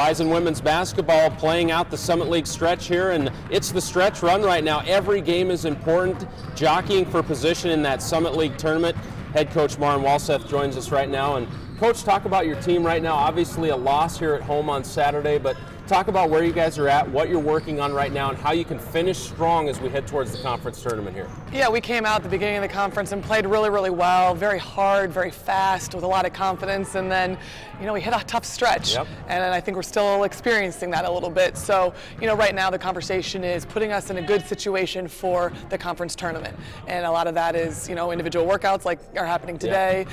Bison women's basketball playing out the Summit League stretch here, and it's the stretch run right now. Every game is important, jockeying for position in that Summit League tournament. Head coach Maren Walseth joins us right now. And Coach, talk about your team right now. Obviously a loss here at home on Saturday, but talk about where you guys are at, what you're working on right now, and how you can finish strong as we head towards the conference tournament here. Yeah, we came out at the beginning of the conference and played really, really well, very hard, very fast, with a lot of confidence, and then, we hit a tough stretch. Yep. And I think we're still experiencing that a little bit. So, right now the conversation is putting us in a good situation for the conference tournament. And a lot of that is, individual workouts like are happening today,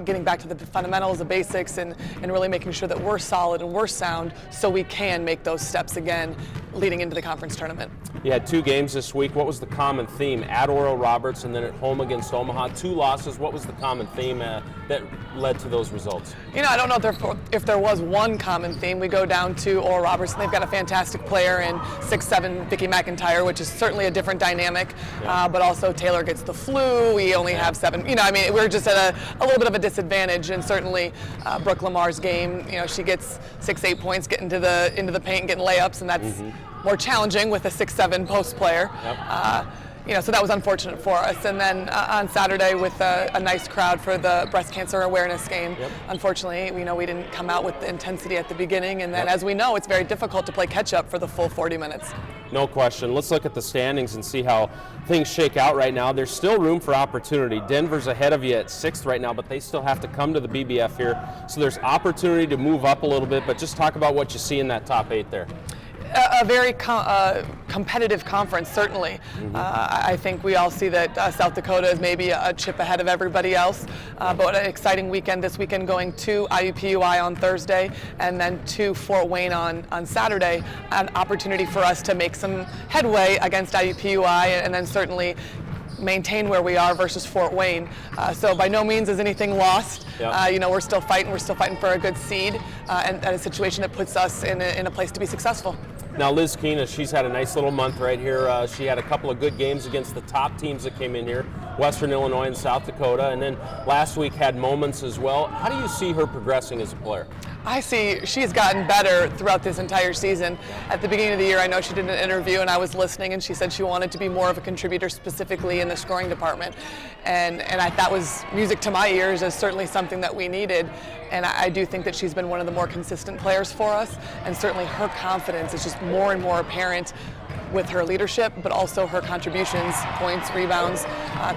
getting back to the fundamentals, the basics, and really making sure that we're solid and we're sound so we can make those steps again leading into the conference tournament. You had 2 games this week. What was the common theme? At Oral Roberts and then at home against Omaha. 2 losses. What was the common theme that led to those results? I don't know if there was one common theme. We go down to Oral Roberts and they've got a fantastic player in 6'7" Vicky McIntyre, which is certainly a different dynamic. Yeah. But also Taylor gets the flu. We only have 7. We're just at a little bit of a disadvantage. And certainly Brooke Lamar's game, she gets 6-8 points, getting into the paint, getting layups, and that's more challenging with a 6'7" post player. Yep. So that was unfortunate for us. And then on Saturday with a nice crowd for the breast cancer awareness game, unfortunately, we didn't come out with the intensity at the beginning. And then as we know, it's very difficult to play catch up for the full 40 minutes. No question. Let's look at the standings and see how things shake out right now. There's still room for opportunity. Denver's ahead of you at 6th right now, but they still have to come to the BBF here. So there's opportunity to move up a little bit, but just talk about what you see in that top 8 there. A very competitive conference, certainly. I think we all see that South Dakota is maybe a chip ahead of everybody else, but an exciting weekend this weekend, going to IUPUI on Thursday and then to Fort Wayne on Saturday. An opportunity for us to make some headway against IUPUI and then certainly maintain where we are versus Fort Wayne. So by no means is anything lost. Yep. We're still fighting for a good seed and a situation that puts us in a place to be successful. Now Liz Keena, she's had a nice little month right here. She had a couple of good games against the top teams that came in here, Western Illinois and South Dakota, and then last week had moments as well. How do you see her progressing as a player? I see she's gotten better throughout this entire season. At the beginning of the year, I know she did an interview and I was listening, and she said she wanted to be more of a contributor specifically in the scoring department. And that was music to my ears, as certainly something that we needed. And I do think that she's been one of the more consistent players for us, and certainly her confidence is just more and more apparent with her leadership, but also her contributions, points, rebounds,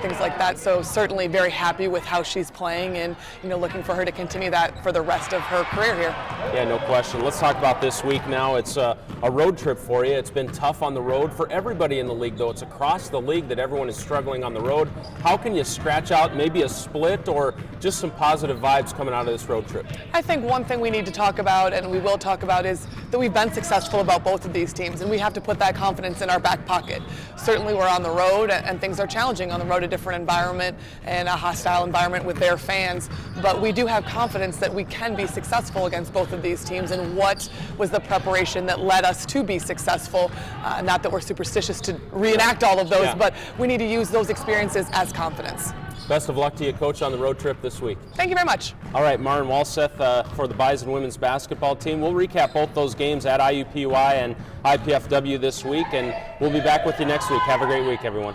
things like that. So certainly very happy with how she's playing, and looking for her to continue that for the rest of her career here. Yeah, no question. Let's talk about this week now. It's a road trip for you. It's been tough on the road for everybody in the league, though. It's across the league that everyone is struggling on the road. How can you scratch out maybe a split or just some positive vibes coming out of this road trip? I think one thing we need to talk about, and we will talk about, is that we've been successful about both of these teams, and we have to put that confidence in our back pocket. Certainly we're on the road, and things are challenging on the road, a different environment and a hostile environment with their fans, but we do have confidence that we can be successful against both of these teams. And what was the preparation that led us to be successful? Not that we're superstitious to reenact all of those, but we need to use those experiences as confidence. Best of luck to you, Coach, on the road trip this week. Thank you very much. All right, Maren Walseth for the Bison women's basketball team. We'll recap both those games at IUPUI and IPFW this week, and we'll be back with you next week. Have a great week, everyone.